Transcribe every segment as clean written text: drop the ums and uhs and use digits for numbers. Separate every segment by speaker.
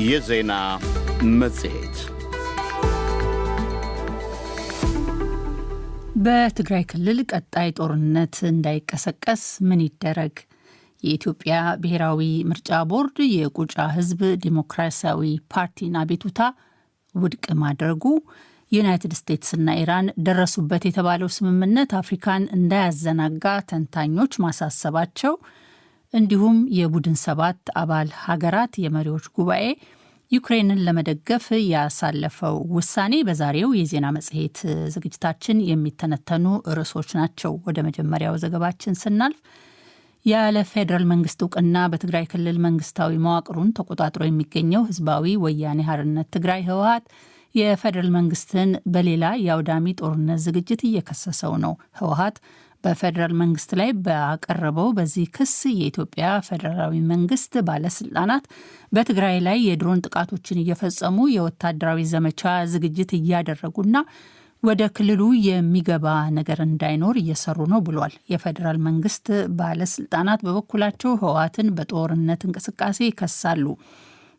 Speaker 1: የዜና መጽሔት
Speaker 2: በትግራይ ክልል ቀጣይ ጦርነት እንዳይቀሰቀስ ምን ይደረግ? የኢትዮጵያ ብሔራዊ ምርጫ ቦርድ የቁጫ ሕዝብ ዲሞክራሲያዊ ፓርቲን አቤቱታ ውድቅ ማድረጉ፣ ዩናይትድ ስቴትስና ኢራን ደረሱበት የተባለው ስምምነት አፍሪካን እንዳያዘናጋ ተንታኞች ማሳሰባቸው፣ እንዲሁም የቡድን 7 አባል ሀገራት የመሪዎች ጉባኤ ዩክሬንን ለመደገፍ ያሳለፈው ውሳኔ በዛሬው የዜና መጽሔት ዝግጅታችን የሚተነተኑ ርዕሶች ናቸው። ወደ መጀመሪያው ዘገባችን ስናልፍ ያለ ፌዴራል መንግስት እውቅና በትግራይ ክልል መንግስታዊ መዋቅሩን ተቆጣጥሮ የሚገኘው ህዝባዊ ወያኔ ሓርነት ትግራይ ህወሓት የፌዴራል መንግስትን በሌላ የአውዳሚ ጦርነት ዝግጅት እየከሰሰው ነው። ህወሓት በፌዴራል መንግስት ላይ ባቀረበው በዚህ ክስ የኢትዮጵያ ፌዴራላዊ መንግስት ባለስልጣናት በትግራይ ላይ የድሮን ጥቃቶችን እየፈጸሙ የወታደራዊ ዘመቻ ዝግጅት እያደረጉና ወደ ክልሉ የሚገባ ነገር እንዳይኖር እየሰሩ ነው ብሏል። የፌዴራል መንግስት ባለስልጣናት በበኩላቸው ህወሓትን በጦርነት እንቅስቃሴ ይከሳሉ።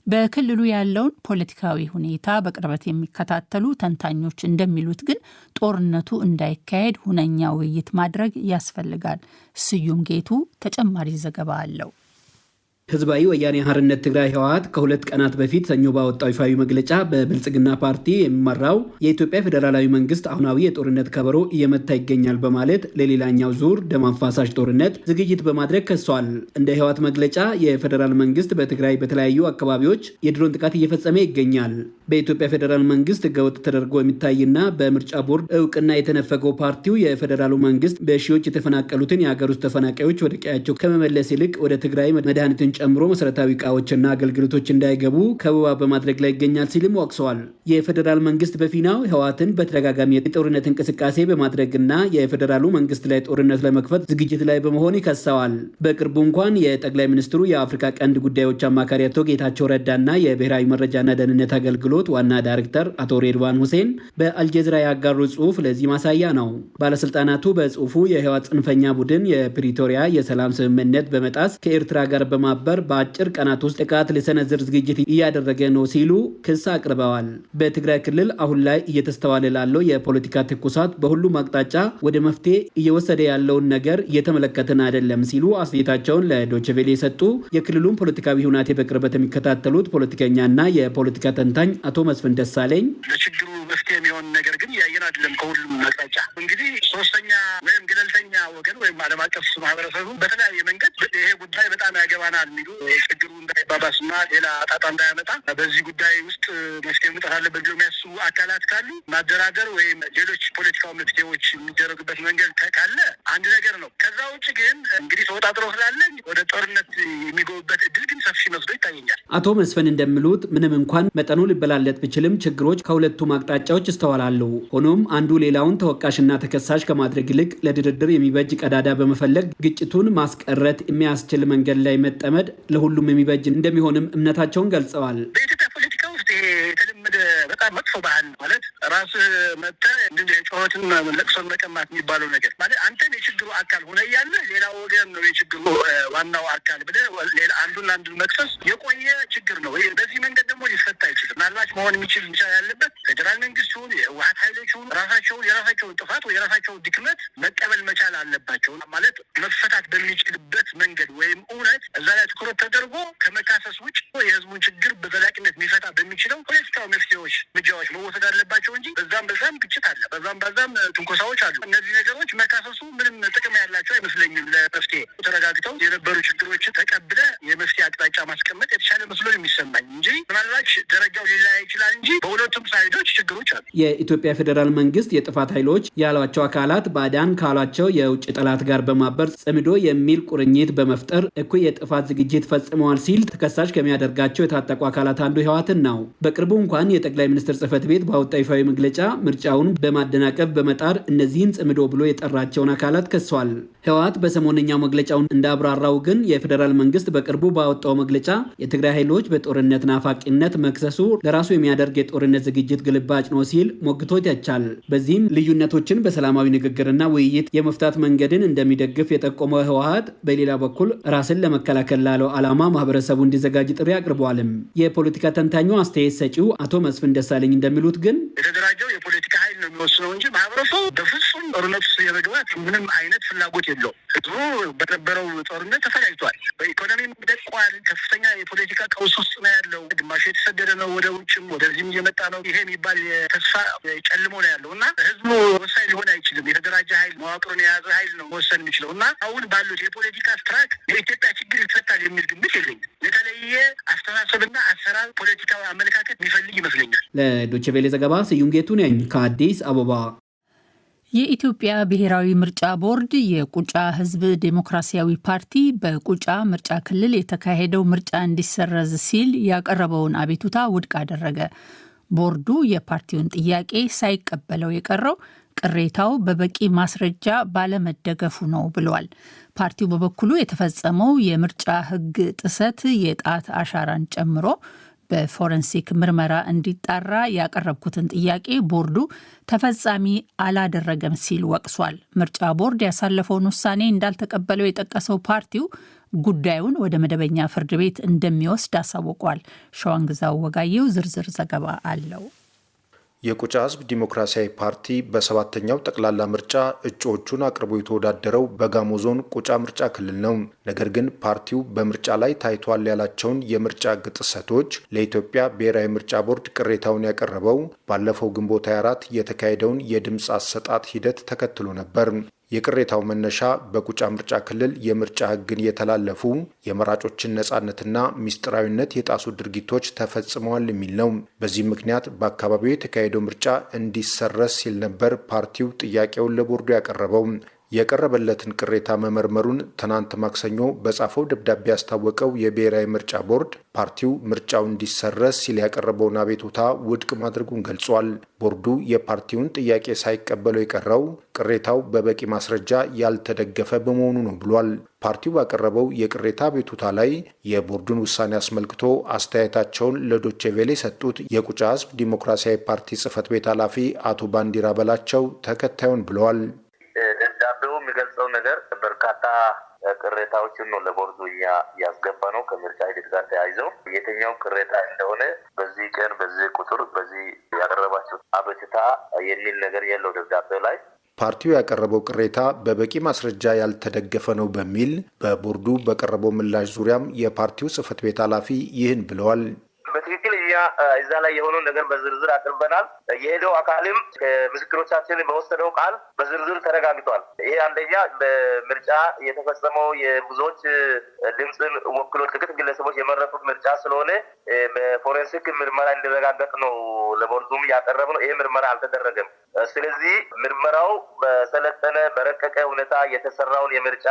Speaker 2: በክልሉ ያለውን ፖለቲካዊ ሁኔታ በቅርበት የሚከታተሉ ተንታኞች እንደሚሉት ግን ጦርነቱ እንዳይካሄድ ሁነኛ ውይይት ማድረግ ያስፈልጋል። ስዩም ጌቱ ተጨማሪ ዘገባ አለው።
Speaker 3: ህዝባዊ ወያኔ ሓርነት ትግራይ ህወሓት ከሁለት ቀናት በፊት ሰኞ ባወጣው ይፋዊ መግለጫ በብልጽግና ፓርቲ የሚመራው የኢትዮጵያ ፌዴራላዊ መንግስት አሁናዊ የጦርነት ከበሮ እየመታ ይገኛል በማለት ለሌላኛው ዙር ደም አፋሳሽ ጦርነት ዝግጅት በማድረግ ከሷል። እንደ ህወሓት መግለጫ የፌዴራል መንግስት በትግራይ በተለያዩ አካባቢዎች የድሮን ጥቃት እየፈጸመ ይገኛል። በኢትዮጵያ ፌዴራል መንግስት ህገወጥ ተደርጎ የሚታይና በምርጫ ቦርድ እውቅና የተነፈገው ፓርቲው የፌዴራሉ መንግስት በሺዎች የተፈናቀሉትን የሀገር ውስጥ ተፈናቃዮች ወደ ቀያቸው ከመመለስ ይልቅ ወደ ትግራይ መድኃኒትን ጨምሮ መሰረታዊ ዕቃዎችና አገልግሎቶች እንዳይገቡ ከበባ በማድረግ ላይ ይገኛል ሲልም ወቅሰዋል። የፌዴራል መንግስት በፊናው ህወሓትን በተደጋጋሚ የጦርነት እንቅስቃሴ በማድረግና የፌዴራሉ መንግስት ላይ ጦርነት ለመክፈት ዝግጅት ላይ በመሆን ይከሰዋል። በቅርቡ እንኳን የጠቅላይ ሚኒስትሩ የአፍሪካ ቀንድ ጉዳዮች አማካሪ አቶ ጌታቸው ረዳና የብሔራዊ መረጃና ደህንነት አገልግሎት ዋና ዳይሬክተር አቶ ሬድዋን ሁሴን በአልጀዚራ ያጋሩ ጽሁፍ ለዚህ ማሳያ ነው። ባለስልጣናቱ በጽሁፉ የህወሓት ጽንፈኛ ቡድን የፕሪቶሪያ የሰላም ስምምነት በመጣስ ከኤርትራ ጋር በማበር በአጭር ቀናት ውስጥ ጥቃት ሊሰነዝር ዝግጅት እያደረገ ነው ሲሉ ክስ አቅርበዋል። በትግራይ ክልል አሁን ላይ እየተስተዋለ ላለው የፖለቲካ ትኩሳት በሁሉም አቅጣጫ ወደ መፍትሄ እየወሰደ ያለውን ነገር እየተመለከትን አይደለም ሲሉ አስተያየታቸውን ለዶይቼ ቬለ የሰጡ የክልሉን ፖለቲካዊ ሁናቴ በቅርበት የሚከታተሉት ፖለቲከኛና የፖለቲካ ተንታኝ አቶ መስፍን ደሳለኝ
Speaker 4: ለችግሩ መፍትሄ የሚሆን ነገር ግን ያየን አይደለም። ከሁሉም አቅጣጫ እንግዲህ ሶስተኛ ወይም ገለልተኛ ወገን ወይም ዓለም አቀፍ ማህበረሰቡ በተለያየ መንገድ ይሄ ጉዳይ በጣም ያገባናል የሚሉ ችግሩ እንዳይባባስና ሌላ ጣጣ እንዳያመጣ በዚህ ጉዳይ ውስጥ መፍትሄ መውጣት አለበት ብለው የሚያስቡ አካላት ካሉ ማደራደር ወይም ሌሎች ፖለቲካዊ መፍትሄዎች የሚደረጉበት መንገድ ካለ አንድ ነገር ነው። ከዛ ውጭ ግን እንግዲህ ተወጣጥሮ ስላለ ወደ ጦርነት የሚገቡበት እድል ግን ሰፊ መስሎ ይታየኛል።
Speaker 3: አቶ መስፍን እንደሚሉት ምንም እንኳን መጠኑ ሊበላለጥ ቢችልም ችግሮች ከሁለቱም አቅጣጫዎች ይስተዋላሉ። ሆኖም አንዱ ሌላውን ተወቃሽና ተከሳሽ ከማድረግ ይልቅ ለድርድር የሚበጅ ቀዳዳ በመፈለግ ግጭቱን ማስቀረት የሚያስችል መንገድ ላይ መጠመድ ለሁሉም የሚበጅ እንደሚሆንም እምነታቸውን ገልጸዋል።
Speaker 4: በኢትዮጵያ ፖለቲካ ውስጥ ይሄ የተለመደ በጣም መጥፎ ባህል ማለት ራስህ መጥተህ ጩኸትን ለቅሶን መቀማት የሚባለው ነገር ማለት አንተን የችግሩ አካል ሆነ እያለ ሌላ ወገን ነው የችግሩ ዋናው አካል ብለህ ሌላ አንዱን መክሰስ የቆየ ችግር ነው። በዚህ መንገድ ደግሞ ሊፈታ አይችልም። ምናልባት መሆን የሚችል ብቻ ያለበት ፌዴራል መንግስት ይሁን የህወሓት ኃይሎች ይሁን የራሳቸውን ጥፋት ወይ የራሳቸውን ድክመት መቀበል መቻል አለባቸው። ማለት መፈታት በሚችልበት መንገድ ወይም እውነት እዛ ላይ ትኩረት ተደርጎ ከመካሰስ ውጭ የህዝቡን ችግር በዘላቂነት የሚፈታ በሚችለው ፖለቲካዊ መፍትሄዎች እርምጃዎች መወሰድ አለባቸው እንጂ በዛም ግጭት አለ፣ በዛም ትንኮሳዎች አሉ። እነዚህ ነገሮች መካሰሱ ምንም ጥቅም ያላቸው አይመስለኝም። ለመፍትሄ ተረጋግተው የነበሩ ችግሮችን ተቀብለ የመፍትሄ አቅጣጫ ማስቀመጥ የተሻለ መስሎ የሚሰማኝ እንጂ ምናልባት ደረጃው ሊለያይ ይችላል እንጂ በሁለቱም ሳይዶች ችግሮች አሉ።
Speaker 3: የኢትዮጵያ ፌዴራል መንግስት የጥፋት ኃይሎች ያሏቸው አካላት ባዕዳን ካሏቸው የውጭ ጠላት ጋር በማበር ጽምዶ የሚል ቁርኝት በመፍጠር እኩይ የጥፋት ዝግጅት ፈጽመዋል ሲል ተከሳሽ ከሚያደርጋቸው የታጠቁ አካላት አንዱ ህወሓትን ነው። በቅርቡ እንኳን የጠቅላይ ሚኒስትር ጽህፈት ቤት ባወጣው ይፋዊ መግለጫ ምርጫውን በማደናቀፍ በመጣር እነዚህን ጽምዶ ብሎ የጠራቸውን አካላት ከሷል። ህወሓት በሰሞነኛው መግለጫው እንዳብራራው ግን የፌዴራል መንግስት በቅርቡ ባወጣው መግለጫ የትግራይ ኃይሎች በጦርነት ናፋቂነት መክሰሱ ለራሱ የሚያደርግ የጦርነት ዝግጅት ግልባጭ ነው ሲል ሲል ሞግቶት ያቻል። በዚህም ልዩነቶችን በሰላማዊ ንግግርና ውይይት የመፍታት መንገድን እንደሚደግፍ የጠቆመው ህወሓት በሌላ በኩል ራስን ለመከላከል ላለው ዓላማ ማህበረሰቡ እንዲዘጋጅ ጥሪ አቅርበዋልም። የፖለቲካ ተንታኙ አስተያየት ሰጪው አቶ መስፍን ደሳለኝ እንደሚሉት ግን
Speaker 4: የተደራጀው የፖለቲካ ኃይል ነው የሚወስነው እንጂ ማህበረሰቡ በፍጹም ጦርነት ውስጥ የመግባት ምንም አይነት ፍላጎት የለውም። ህዝቡ በነበረው ጦርነት ተፈላይቷል። በኢኮኖሚም ደቋል። ከፍተኛ የፖለቲካ ቀውስ ውስጥ ነው ያለው። ግማሹ የተሰደደ ነው፣ ወደ ውጭም ወደዚህም እየመጣ ነው። ይሄ የሚባል የተስፋ ጨልሞ ነው ያለው እና ህዝቡ ወሳኝ ሊሆን አይችልም። የተደራጀ ኃይል መዋቅሩን የያዘ ኃይል ነው መወሰን የሚችለው እና አሁን ባሉት የፖለቲካ ስትራክ የኢትዮጵያ ችግር ይፈታል የሚል ግምት የለኝም። የተለየ አስተሳሰብና አሰራር ፖለቲካዊ አመለካከት የሚፈልግ ይመስለኛል።
Speaker 3: ለዶይቼ ቬለ ዘገባ ስዩም ጌቱ ነኝ ከአዲስ አበባ።
Speaker 2: የኢትዮጵያ ብሔራዊ ምርጫ ቦርድ የቁጫ ህዝብ ዴሞክራሲያዊ ፓርቲ በቁጫ ምርጫ ክልል የተካሄደው ምርጫ እንዲሰረዝ ሲል ያቀረበውን አቤቱታ ውድቅ አደረገ። ቦርዱ የፓርቲውን ጥያቄ ሳይቀበለው የቀረው ቅሬታው በበቂ ማስረጃ ባለመደገፉ ነው ብሏል። ፓርቲው በበኩሉ የተፈጸመው የምርጫ ህግ ጥሰት የጣት አሻራን ጨምሮ በፎረንሲክ ምርመራ እንዲጣራ ያቀረብኩትን ጥያቄ ቦርዱ ተፈጻሚ አላደረገም ሲል ወቅሷል። ምርጫ ቦርድ ያሳለፈውን ውሳኔ እንዳልተቀበለው የጠቀሰው ፓርቲው ጉዳዩን ወደ መደበኛ ፍርድ ቤት እንደሚወስድ አሳውቋል። ሸዋንግዛው ወጋየው ዝርዝር ዘገባ አለው።
Speaker 5: የቁጫ ህዝብ ዲሞክራሲያዊ ፓርቲ በሰባተኛው ጠቅላላ ምርጫ እጩዎቹን አቅርቦ የተወዳደረው በጋሞ ዞን ቁጫ ምርጫ ክልል ነው። ነገር ግን ፓርቲው በምርጫ ላይ ታይቷል ያላቸውን የምርጫ ህግ ጥሰቶች ለኢትዮጵያ ብሔራዊ ምርጫ ቦርድ ቅሬታውን ያቀረበው ባለፈው ግንቦት 24 የተካሄደውን የድምፅ አሰጣጥ ሂደት ተከትሎ ነበር። የቅሬታው መነሻ በቁጫ ምርጫ ክልል የምርጫ ህግን የተላለፉ የመራጮችን ነጻነትና ሚስጥራዊነት የጣሱ ድርጊቶች ተፈጽመዋል የሚል ነው። በዚህ ምክንያት በአካባቢው የተካሄደው ምርጫ እንዲሰረዝ ሲል ነበር ፓርቲው ጥያቄውን ለቦርዱ ያቀረበው። የቀረበለትን ቅሬታ መመርመሩን ትናንት ማክሰኞ በጻፈው ደብዳቤ ያስታወቀው የብሔራዊ ምርጫ ቦርድ ፓርቲው ምርጫው እንዲሰረዝ ሲል ያቀረበውን አቤቱታ ውድቅ ማድረጉን ገልጿል። ቦርዱ የፓርቲውን ጥያቄ ሳይቀበለው የቀረው ቅሬታው በበቂ ማስረጃ ያልተደገፈ በመሆኑ ነው ብሏል። ፓርቲው ባቀረበው የቅሬታ አቤቱታ ላይ የቦርዱን ውሳኔ አስመልክቶ አስተያየታቸውን ለዶይቼ ቬለ የሰጡት የቁጫ ህዝብ ዲሞክራሲያዊ ፓርቲ ጽህፈት ቤት ኃላፊ አቶ ባንዲራ በላቸው ተከታዩን ብለዋል።
Speaker 6: ደብዳቤው የሚገልጸው ነገር በርካታ ቅሬታዎችን ነው ለቦርዱ እኛ ያስገባ ነው። ከምርጫ ሂደት ጋር ተያይዘው የትኛው ቅሬታ እንደሆነ በዚህ ቀን በዚህ ቁጥር በዚህ ያቀረባቸው አቤቱታ የሚል ነገር የለው ደብዳቤው ላይ።
Speaker 5: ፓርቲው ያቀረበው ቅሬታ በበቂ ማስረጃ ያልተደገፈ ነው በሚል በቦርዱ በቀረበው ምላሽ ዙሪያም የፓርቲው ጽህፈት ቤት ኃላፊ ይህን ብለዋል።
Speaker 6: በትክክል እኛ እዛ ላይ የሆነውን ነገር በዝርዝር አቅርበናል። የሄደው አካልም ከምስክሮቻችን በወሰደው ቃል በዝርዝር ተረጋግጧል። ይሄ አንደኛ በምርጫ የተፈጸመው የብዙዎች ድምፅን ወክሎ ጥቂት ግለሰቦች የመረጡት ምርጫ ስለሆነ በፎረንሲክ ምርመራ እንዲረጋገጥ ነው ለቦርዱም ያቀረብነው። ይሄ ምርመራ አልተደረገም። ስለዚህ ምርመራው በሰለጠነ በረቀቀ ሁኔታ የተሰራውን የምርጫ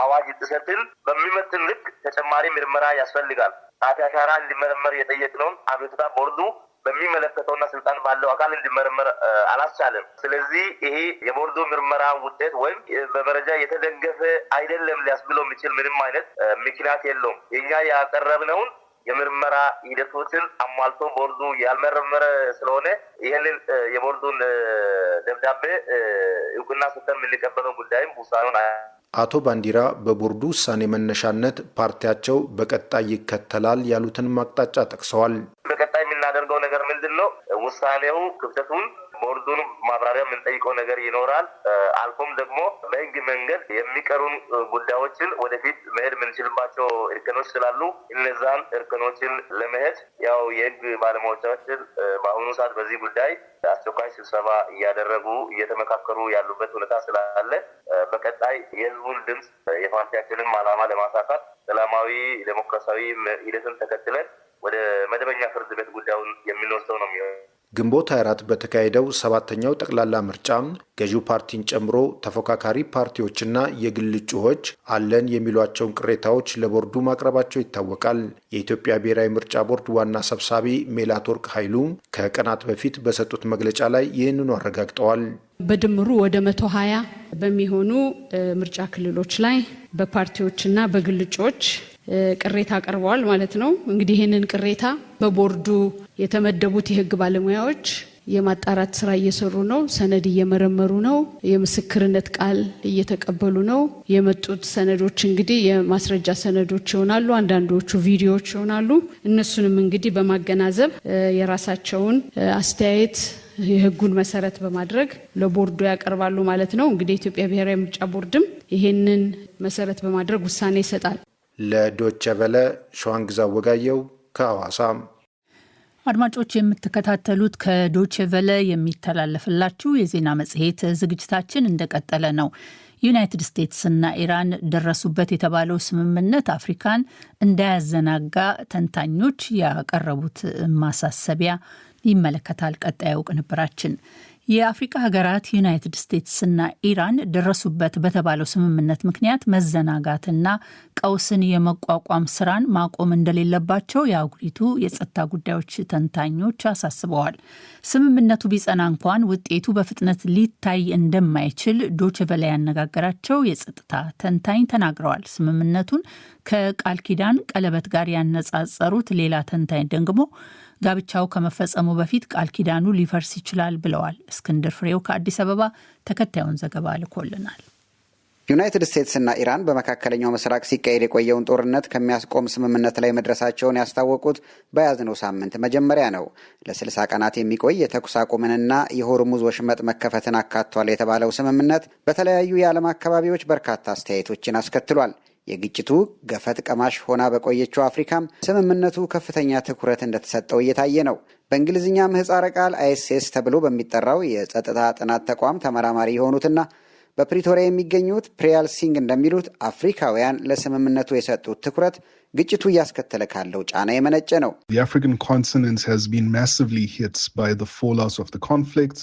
Speaker 6: አዋጅ ጥሰትን በሚመጥን ልክ ተጨማሪ ምርመራ ያስፈልጋል። ጣት አሻራ እንዲመረመር የጠየቅነውን አቤቱታ ቦርዱ በሚመለከተውና ስልጣን ባለው አካል እንዲመረመር አላስቻለም። ስለዚህ ይሄ የቦርዱ ምርመራ ውጤት ወይም በመረጃ የተደገፈ አይደለም ሊያስብለው የሚችል ምንም አይነት ምክንያት የለውም። የኛ ያቀረብነውን የምርመራ ሂደቶችን አሟልቶ ቦርዱ ያልመረመረ ስለሆነ ይህንን የቦርዱን ደብዳቤ እውቅና ሰጥተን የምንቀበለው ጉዳይም ውሳኔውን
Speaker 5: አቶ ባንዲራ በቦርዱ ውሳኔ መነሻነት ፓርቲያቸው በቀጣይ ይከተላል ያሉትን አቅጣጫ ጠቅሰዋል።
Speaker 6: በቀጣይ የምናደርገው ነገር ምንድን ነው? ውሳኔው ክፍተቱን ቦርዱን ማብራሪያ የምንጠይቀው ነገር ይኖራል። አልፎም ደግሞ በህግ መንገድ የሚቀሩን ጉዳዮችን ወደፊት መሄድ የምንችልባቸው እርከኖች ስላሉ እነዛን እርከኖችን ለመሄድ ያው የህግ ባለሙያዎቻችን በአሁኑ ሰዓት በዚህ ጉዳይ አስቸኳይ ስብሰባ እያደረጉ እየተመካከሩ ያሉበት ሁኔታ ስላለ በቀጣይ የህዝቡን ድምፅ የፓርቲያችንን ዓላማ ለማሳካት ሰላማዊ ዴሞክራሲያዊ ሂደትን ተከትለን ወደ መደበኛ ፍርድ ቤት ጉዳዩን የምንወስደው ነው የሚሆነው።
Speaker 5: ግንቦት 24 በተካሄደው ሰባተኛው ጠቅላላ ምርጫ ገዢው ፓርቲን ጨምሮ ተፎካካሪ ፓርቲዎችና የግል እጩዎች አለን የሚሏቸውን ቅሬታዎች ለቦርዱ ማቅረባቸው ይታወቃል። የኢትዮጵያ ብሔራዊ ምርጫ ቦርድ ዋና ሰብሳቢ ሜላትወርቅ ኃይሉ ከቀናት በፊት በሰጡት መግለጫ ላይ ይህንኑ አረጋግጠዋል።
Speaker 7: በድምሩ ወደ 120 በሚሆኑ ምርጫ ክልሎች ላይ በፓርቲዎችና በግል እጩዎች ቅሬታ አቀርበዋል ማለት ነው። እንግዲህ ይህንን ቅሬታ በቦርዱ የተመደቡት የህግ ባለሙያዎች የማጣራት ስራ እየሰሩ ነው። ሰነድ እየመረመሩ ነው። የምስክርነት ቃል እየተቀበሉ ነው። የመጡት ሰነዶች እንግዲህ የማስረጃ ሰነዶች ይሆናሉ። አንዳንዶቹ ቪዲዮዎች ይሆናሉ። እነሱንም እንግዲህ በማገናዘብ የራሳቸውን አስተያየት የህጉን መሰረት በማድረግ ለቦርዱ ያቀርባሉ ማለት ነው። እንግዲህ የኢትዮጵያ ብሔራዊ ምርጫ ቦርድም ይሄንን መሰረት በማድረግ ውሳኔ ይሰጣል።
Speaker 5: ለዶይቼ ቬለ ሸዋንግዛ ወጋየው ከሐዋሳ።
Speaker 2: አድማጮች የምትከታተሉት ከዶይቼ ቬለ የሚተላለፍላችሁ የዜና መጽሔት ዝግጅታችን እንደቀጠለ ነው። ዩናይትድ ስቴትስና ኢራን ደረሱበት የተባለው ስምምነት አፍሪካን እንዳያዘናጋ ተንታኞች ያቀረቡት ማሳሰቢያ ይመለከታል። ቀጣዩ ቅንብራችን የአፍሪካ ሀገራት ዩናይትድ ስቴትስና ኢራን ደረሱበት በተባለው ስምምነት ምክንያት መዘናጋትና ቀውስን የመቋቋም ስራን ማቆም እንደሌለባቸው የአህጉሪቱ የጸጥታ ጉዳዮች ተንታኞች አሳስበዋል። ስምምነቱ ቢጸና እንኳን ውጤቱ በፍጥነት ሊታይ እንደማይችል ዶይቼ ቬለ ያነጋገራቸው የጸጥታ ተንታኝ ተናግረዋል። ስምምነቱን ከቃል ኪዳን ቀለበት ጋር ያነጻጸሩት ሌላ ተንታኝ ደግሞ ጋብቻው ከመፈጸሙ በፊት ቃል ኪዳኑ ሊፈርስ ይችላል ብለዋል። እስክንድር ፍሬው ከአዲስ አበባ ተከታዩን ዘገባ ልኮልናል።
Speaker 8: ዩናይትድ ስቴትስና ኢራን በመካከለኛው ምስራቅ ሲካሄድ የቆየውን ጦርነት ከሚያስቆም ስምምነት ላይ መድረሳቸውን ያስታወቁት በያዝነው ሳምንት መጀመሪያ ነው። ለ60 ቀናት የሚቆይ የተኩስ አቁምንና የሆርሙዝ ወሽመጥ መከፈትን አካቷል የተባለው ስምምነት በተለያዩ የዓለም አካባቢዎች በርካታ አስተያየቶችን አስከትሏል። የግጭቱ ገፈት ቀማሽ ሆና በቆየችው አፍሪካም ስምምነቱ ከፍተኛ ትኩረት እንደተሰጠው እየታየ ነው። በእንግሊዝኛ ምህጻረ ቃል ISS ተብሎ በሚጠራው የጸጥታ ጥናት ተቋም ተመራማሪ የሆኑትና በፕሪቶሪያ የሚገኙት ፕሪያል ሲንግ እንደሚሉት አፍሪካውያን ለስምምነቱ የሰጡት ትኩረት ግጭቱ እያስከተለ ካለው ጫና የመነጨ ነው።
Speaker 9: The African continent has been massively hit by the fallout of the conflict.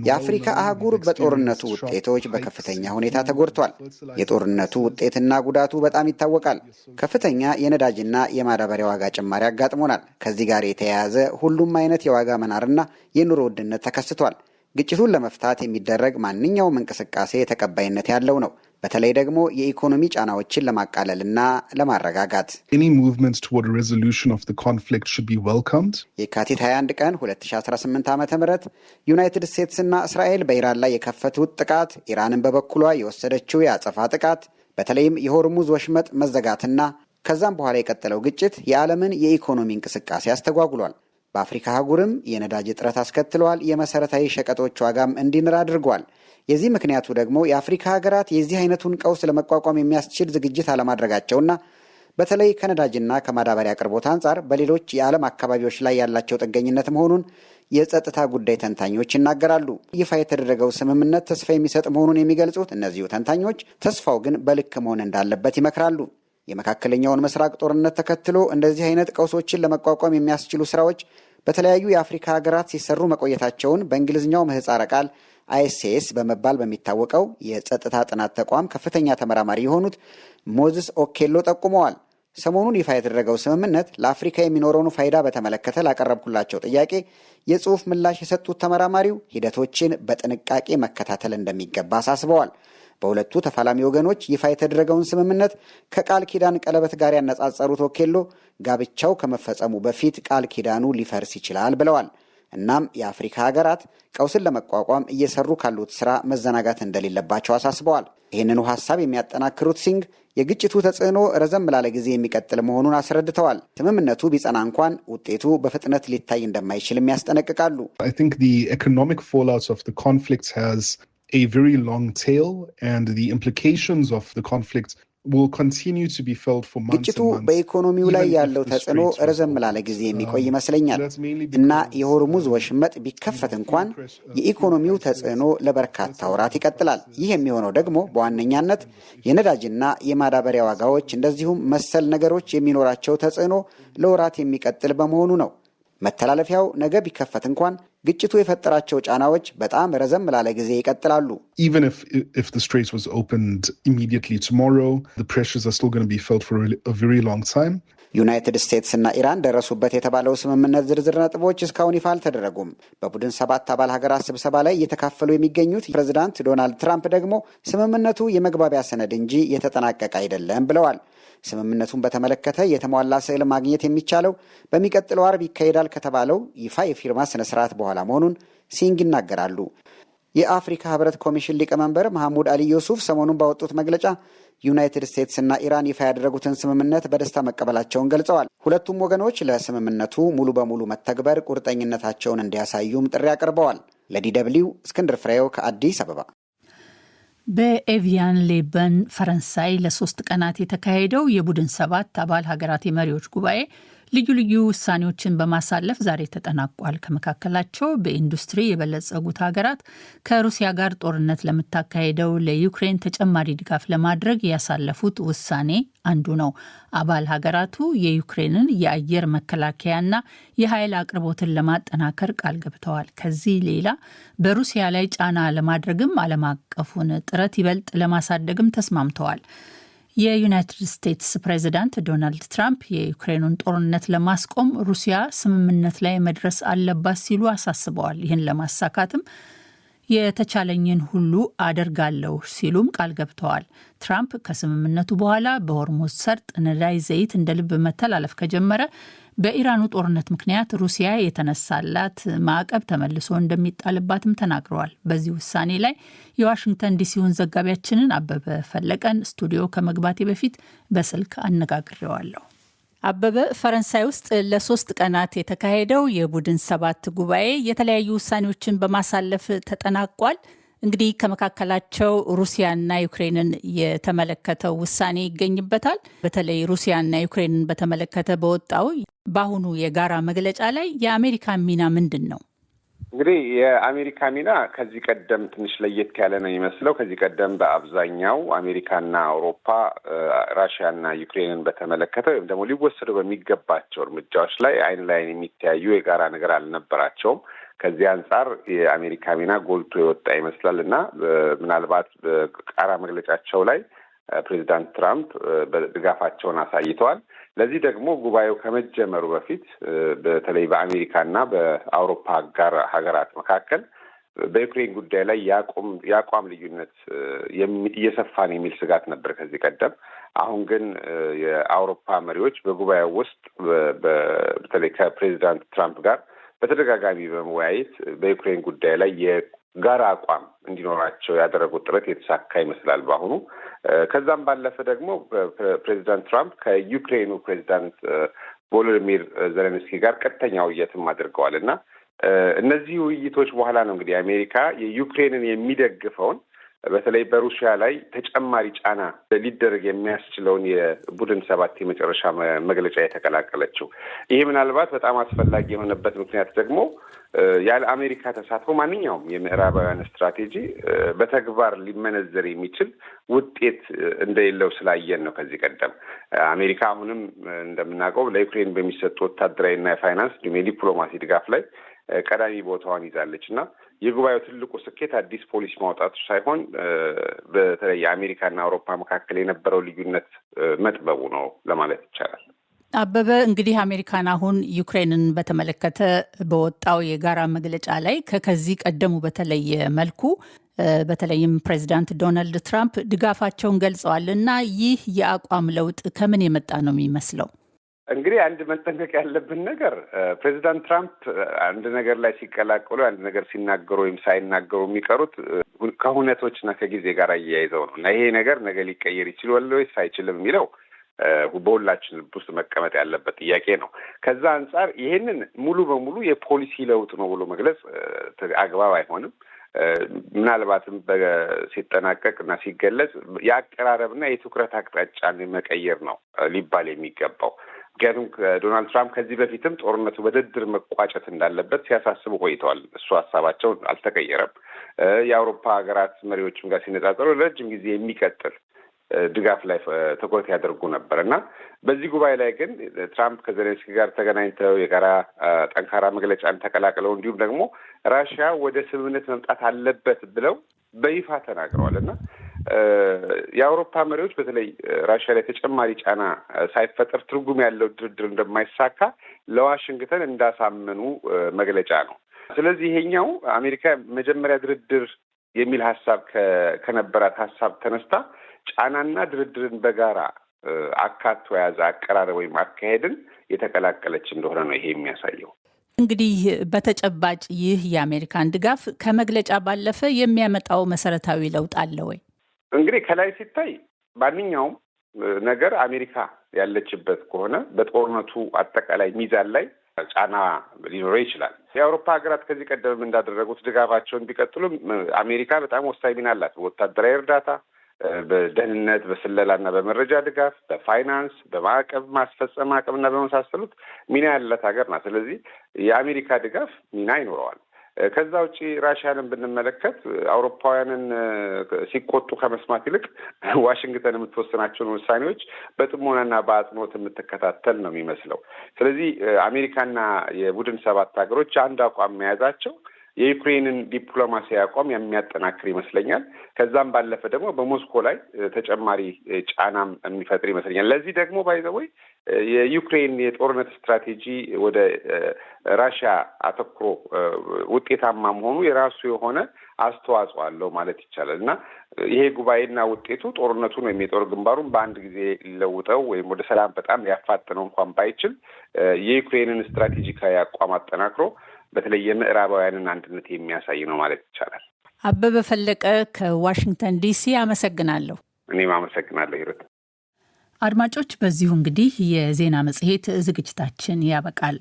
Speaker 8: የአፍሪካ አህጉር በጦርነቱ ውጤቶች በከፍተኛ ሁኔታ ተጎድቷል። የጦርነቱ ውጤትና ጉዳቱ በጣም ይታወቃል። ከፍተኛ የነዳጅና የማዳበሪያ ዋጋ ጭማሪ አጋጥሞናል። ከዚህ ጋር የተያያዘ ሁሉም አይነት የዋጋ መናርና የኑሮ ውድነት ተከስቷል። ግጭቱን ለመፍታት የሚደረግ ማንኛውም እንቅስቃሴ ተቀባይነት ያለው ነው። በተለይ ደግሞ የኢኮኖሚ ጫናዎችን ለማቃለልና ለማረጋጋት የካቲት 21 ቀን 2018 ዓ.ም ዩናይትድ ስቴትስና እስራኤል በኢራን ላይ የከፈቱት ጥቃት፣ ኢራንን በበኩሏ የወሰደችው የአጸፋ ጥቃት፣ በተለይም የሆርሙዝ ወሽመጥ መዘጋትና ከዛም በኋላ የቀጠለው ግጭት የዓለምን የኢኮኖሚ እንቅስቃሴ አስተጓጉሏል። በአፍሪካ አህጉርም የነዳጅ እጥረት አስከትሏል። የመሰረታዊ ሸቀጦች ዋጋም እንዲንር አድርጓል። የዚህ ምክንያቱ ደግሞ የአፍሪካ ሀገራት የዚህ አይነቱን ቀውስ ለመቋቋም የሚያስችል ዝግጅት አለማድረጋቸውና በተለይ ከነዳጅና ከማዳበሪያ አቅርቦት አንጻር በሌሎች የዓለም አካባቢዎች ላይ ያላቸው ጥገኝነት መሆኑን የጸጥታ ጉዳይ ተንታኞች ይናገራሉ። ይፋ የተደረገው ስምምነት ተስፋ የሚሰጥ መሆኑን የሚገልጹት እነዚሁ ተንታኞች ተስፋው ግን በልክ መሆን እንዳለበት ይመክራሉ። የመካከለኛውን ምስራቅ ጦርነት ተከትሎ እንደዚህ አይነት ቀውሶችን ለመቋቋም የሚያስችሉ ስራዎች በተለያዩ የአፍሪካ ሀገራት ሲሰሩ መቆየታቸውን በእንግሊዝኛው ምህጻረ ቃል ISS በመባል በሚታወቀው የጸጥታ ጥናት ተቋም ከፍተኛ ተመራማሪ የሆኑት ሞዝስ ኦኬሎ ጠቁመዋል። ሰሞኑን ይፋ የተደረገው ስምምነት ለአፍሪካ የሚኖረውን ፋይዳ በተመለከተ ላቀረብኩላቸው ጥያቄ የጽሑፍ ምላሽ የሰጡት ተመራማሪው ሂደቶችን በጥንቃቄ መከታተል እንደሚገባ አሳስበዋል። በሁለቱ ተፋላሚ ወገኖች ይፋ የተደረገውን ስምምነት ከቃል ኪዳን ቀለበት ጋር ያነጻጸሩት ኦኬሎ ጋብቻው ከመፈጸሙ በፊት ቃል ኪዳኑ ሊፈርስ ይችላል ብለዋል። እናም የአፍሪካ ሀገራት ቀውስን ለመቋቋም እየሰሩ ካሉት ስራ መዘናጋት እንደሌለባቸው አሳስበዋል። ይህንኑ ሀሳብ የሚያጠናክሩት ሲንግ የግጭቱ ተጽዕኖ ረዘም ላለ ጊዜ የሚቀጥል መሆኑን አስረድተዋል። ስምምነቱ ቢጸና እንኳን ውጤቱ በፍጥነት ሊታይ እንደማይችልም ያስጠነቅቃሉ።
Speaker 9: A very long tail, and the implications of the conflict will continue to be felt for months.
Speaker 8: ግጭቱ በኢኮኖሚው ላይ ያለው ተጽዕኖ ረዘም ላለ ጊዜ የሚቆይ ይመስለኛል እና የሆርሙዝ ወሽመጥ ቢከፈት እንኳን የኢኮኖሚው ተጽዕኖ ለበርካታ ወራት ይቀጥላል። ይህ የሚሆነው ደግሞ በዋነኛነት የነዳጅና የማዳበሪያ ዋጋዎች እንደዚሁም መሰል ነገሮች የሚኖራቸው ተጽዕኖ ለወራት የሚቀጥል በመሆኑ ነው። መተላለፊያው ነገ ቢከፈት እንኳን ግጭቱ የፈጠራቸው ጫናዎች በጣም ረዘም ላለ ጊዜ ይቀጥላሉ።
Speaker 9: Even if the Straits was opened immediately tomorrow, the pressures are still going to be felt for a very long time.
Speaker 8: ዩናይትድ ስቴትስ እና ኢራን ደረሱበት የተባለው ስምምነት ዝርዝር ነጥቦች እስካሁን ይፋ አልተደረጉም። በቡድን 7 አባል ሀገራት ስብሰባ ላይ እየተካፈሉ የሚገኙት ፕሬዝዳንት ዶናልድ ትራምፕ ደግሞ ስምምነቱ የመግባቢያ ሰነድ እንጂ የተጠናቀቀ አይደለም ብለዋል። ስምምነቱን በተመለከተ የተሟላ ስዕል ማግኘት የሚቻለው በሚቀጥለው አርብ ይካሄዳል ከተባለው ይፋ የፊርማ ስነስርዓት በኋላ መሆኑን ሲንግ ይናገራሉ። የአፍሪካ ህብረት ኮሚሽን ሊቀመንበር መሐሙድ አሊ ዩሱፍ ሰሞኑን ባወጡት መግለጫ ዩናይትድ ስቴትስ እና ኢራን ይፋ ያደረጉትን ስምምነት በደስታ መቀበላቸውን ገልጸዋል። ሁለቱም ወገኖች ለስምምነቱ ሙሉ በሙሉ መተግበር ቁርጠኝነታቸውን እንዲያሳዩም ጥሪ አቅርበዋል። ለዲ.ደብሊው እስክንድር ፍሬው ከአዲስ አበባ።
Speaker 2: በኤቪያን ሌበን ፈረንሳይ ለ3 ቀናት የተካሄደው የቡድን 7 አባል ሀገራት የመሪዎች ጉባኤ ልዩ ልዩ ውሳኔዎችን በማሳለፍ ዛሬ ተጠናቋል። ከመካከላቸው በኢንዱስትሪ የበለጸጉት ሀገራት ከሩሲያ ጋር ጦርነት ለምታካሄደው ለዩክሬን ተጨማሪ ድጋፍ ለማድረግ ያሳለፉት ውሳኔ አንዱ ነው። አባል ሀገራቱ የዩክሬንን የአየር መከላከያና የኃይል አቅርቦትን ለማጠናከር ቃል ገብተዋል። ከዚህ ሌላ በሩሲያ ላይ ጫና ለማድረግም ዓለም አቀፉን ጥረት ይበልጥ ለማሳደግም ተስማምተዋል። የዩናይትድ ስቴትስ ፕሬዚዳንት ዶናልድ ትራምፕ የዩክሬኑን ጦርነት ለማስቆም ሩሲያ ስምምነት ላይ መድረስ አለባት ሲሉ አሳስበዋል። ይህን ለማሳካትም የተቻለኝን ሁሉ አደርጋለሁ ሲሉም ቃል ገብተዋል። ትራምፕ ከስምምነቱ በኋላ በሆርሙዝ ሰርጥ ነዳጅ ዘይት እንደ ልብ መተላለፍ ከጀመረ በኢራኑ ጦርነት ምክንያት ሩሲያ የተነሳላት ማዕቀብ ተመልሶ እንደሚጣልባትም ተናግረዋል። በዚህ ውሳኔ ላይ የዋሽንግተን ዲሲውን ዘጋቢያችንን አበበ ፈለቀን ስቱዲዮ ከመግባቴ በፊት በስልክ አነጋግሬዋለሁ። አበበ፣ ፈረንሳይ ውስጥ ለ3 ቀናት የተካሄደው የቡድን 7 ጉባኤ የተለያዩ ውሳኔዎችን በማሳለፍ ተጠናቋል። እንግዲህ ከመካከላቸው ሩሲያና ዩክሬንን የተመለከተው ውሳኔ ይገኝበታል። በተለይ ሩሲያና ዩክሬንን በተመለከተ በወጣው በአሁኑ የጋራ መግለጫ ላይ የአሜሪካ ሚና ምንድን ነው?
Speaker 10: እንግዲህ የአሜሪካ ሚና ከዚህ ቀደም ትንሽ ለየት ያለ ነው የሚመስለው። ከዚህ ቀደም በአብዛኛው አሜሪካና አውሮፓ ራሽያና ዩክሬንን በተመለከተ ወይም ደግሞ ሊወሰዱ በሚገባቸው እርምጃዎች ላይ አይን ላይን የሚተያዩ የጋራ ነገር አልነበራቸውም። ከዚህ አንጻር የአሜሪካ ሚና ጎልቶ የወጣ ይመስላል እና ምናልባት በቃራ መግለጫቸው ላይ ፕሬዚዳንት ትራምፕ ድጋፋቸውን አሳይተዋል። ለዚህ ደግሞ ጉባኤው ከመጀመሩ በፊት በተለይ በአሜሪካና በአውሮፓ አጋር ሀገራት መካከል በዩክሬን ጉዳይ ላይ የአቋም ልዩነት እየሰፋ ነው የሚል ስጋት ነበር ከዚህ ቀደም። አሁን ግን የአውሮፓ መሪዎች በጉባኤው ውስጥ በተለይ ከፕሬዚዳንት ትራምፕ ጋር በተደጋጋሚ በመወያየት በዩክሬን ጉዳይ ላይ የጋራ አቋም እንዲኖራቸው ያደረጉት ጥረት የተሳካ ይመስላል በአሁኑ። ከዛም ባለፈ ደግሞ ፕሬዚዳንት ትራምፕ ከዩክሬኑ ፕሬዚዳንት ቮሎዲሚር ዘለንስኪ ጋር ቀጥተኛ ውይይትም አድርገዋል እና እነዚህ ውይይቶች በኋላ ነው እንግዲህ አሜሪካ የዩክሬንን የሚደግፈውን በተለይ በሩሲያ ላይ ተጨማሪ ጫና ሊደረግ የሚያስችለውን የቡድን 7 የመጨረሻ መግለጫ የተቀላቀለችው። ይሄ ምናልባት በጣም አስፈላጊ የሆነበት ምክንያት ደግሞ ያለ አሜሪካ ተሳትፎ ማንኛውም የምዕራባውያን ስትራቴጂ በተግባር ሊመነዘር የሚችል ውጤት እንደሌለው ስላየን ነው። ከዚህ ቀደም አሜሪካ አሁንም እንደምናውቀው ለዩክሬን በሚሰጡ ወታደራዊና የፋይናንስ እንዲሁም የዲፕሎማሲ ድጋፍ ላይ ቀዳሚ ቦታዋን ይዛለች እና የጉባኤው ትልቁ ስኬት አዲስ ፖሊሲ ማውጣቱ ሳይሆን በተለይ የአሜሪካና አውሮፓ መካከል የነበረው ልዩነት መጥበቡ ነው ለማለት ይቻላል።
Speaker 2: አበበ፣ እንግዲህ አሜሪካን አሁን ዩክሬንን በተመለከተ በወጣው የጋራ መግለጫ ላይ ከዚህ ቀደሙ በተለየ መልኩ በተለይም ፕሬዚዳንት ዶናልድ ትራምፕ ድጋፋቸውን ገልጸዋል እና ይህ የአቋም ለውጥ ከምን የመጣ ነው የሚመስለው?
Speaker 10: እንግዲህ አንድ መጠንቀቅ ያለብን ነገር ፕሬዚዳንት ትራምፕ አንድ ነገር ላይ ሲቀላቀሉ አንድ ነገር ሲናገሩ ወይም ሳይናገሩ የሚቀሩት ከሁነቶችና ከጊዜ ጋር አያይዘው ነው እና ይሄ ነገር ነገ ሊቀየር ይችላል ወይስ አይችልም የሚለው በሁላችን ልብ ውስጥ መቀመጥ ያለበት ጥያቄ ነው። ከዛ አንጻር ይሄንን ሙሉ በሙሉ የፖሊሲ ለውጥ ነው ብሎ መግለጽ አግባብ አይሆንም። ምናልባትም ሲጠናቀቅ እና ሲገለጽ የአቀራረብና የትኩረት አቅጣጫን መቀየር ነው ሊባል የሚገባው። ምክንያቱም ዶናልድ ትራምፕ ከዚህ በፊትም ጦርነቱ በድርድር መቋጨት እንዳለበት ሲያሳስቡ ቆይተዋል። እሱ ሀሳባቸው አልተቀየረም። የአውሮፓ ሀገራት መሪዎችም ጋር ሲነጻጸሩ ረጅም ጊዜ የሚቀጥል ድጋፍ ላይ ትኩረት ያደርጉ ነበር እና በዚህ ጉባኤ ላይ ግን ትራምፕ ከዜሌንስኪ ጋር ተገናኝተው የጋራ ጠንካራ መግለጫን ተቀላቅለው እንዲሁም ደግሞ ራሽያ ወደ ስምምነት መምጣት አለበት ብለው በይፋ ተናግረዋል እና የአውሮፓ መሪዎች በተለይ ራሽያ ላይ ተጨማሪ ጫና ሳይፈጠር ትርጉም ያለው ድርድር እንደማይሳካ ለዋሽንግተን እንዳሳመኑ መግለጫ ነው። ስለዚህ ይሄኛው አሜሪካ መጀመሪያ ድርድር የሚል ሀሳብ ከነበራት ሀሳብ ተነስታ ጫናና ድርድርን በጋራ አካቶ የያዘ አቀራረብ ወይም አካሄድን የተቀላቀለች እንደሆነ ነው ይሄ የሚያሳየው።
Speaker 2: እንግዲህ በተጨባጭ ይህ የአሜሪካን ድጋፍ ከመግለጫ ባለፈ የሚያመጣው መሰረታዊ ለውጥ አለ ወይ?
Speaker 10: እንግዲህ ከላይ ሲታይ ማንኛውም ነገር አሜሪካ ያለችበት ከሆነ በጦርነቱ አጠቃላይ ሚዛን ላይ ጫና ሊኖረው ይችላል። የአውሮፓ ሀገራት ከዚህ ቀደም እንዳደረጉት ድጋፋቸውን ቢቀጥሉም አሜሪካ በጣም ወሳኝ ሚና አላት። በወታደራዊ እርዳታ፣ በደህንነት፣ በስለላና በመረጃ ድጋፍ፣ በፋይናንስ፣ በማዕቀብ ማስፈጸም አቅምና በመሳሰሉት ሚና ያላት ሀገር ናት። ስለዚህ የአሜሪካ ድጋፍ ሚና ይኖረዋል። ከዛ ውጪ ራሽያንን ብንመለከት አውሮፓውያንን ሲቆጡ ከመስማት ይልቅ ዋሽንግተን የምትወስናቸውን ውሳኔዎች በጥሞናና በአጽንኦት የምትከታተል ነው የሚመስለው። ስለዚህ አሜሪካና የቡድን ሰባት ሀገሮች አንድ አቋም መያዛቸው የዩክሬንን ዲፕሎማሲያዊ አቋም የሚያጠናክር ይመስለኛል። ከዛም ባለፈ ደግሞ በሞስኮ ላይ ተጨማሪ ጫናም የሚፈጥር ይመስለኛል። ለዚህ ደግሞ ባይዘወይ የዩክሬን የጦርነት ስትራቴጂ ወደ ራሽያ አተኩሮ ውጤታማ መሆኑ የራሱ የሆነ አስተዋጽኦ አለው ማለት ይቻላል እና ይሄ ጉባኤና ውጤቱ ጦርነቱን ወይም የጦር ግንባሩን በአንድ ጊዜ ሊለውጠው ወይም ወደ ሰላም በጣም ሊያፋጥነው እንኳን ባይችል የዩክሬንን ስትራቴጂካዊ አቋም አጠናክሮ በተለይ የምዕራባውያንን አንድነት የሚያሳይ ነው ማለት ይቻላል።
Speaker 2: አበበ ፈለቀ ከዋሽንግተን ዲሲ አመሰግናለሁ።
Speaker 10: እኔም አመሰግናለሁ ሂሩት።
Speaker 2: አድማጮች፣ በዚሁ እንግዲህ የዜና መጽሔት ዝግጅታችን ያበቃል።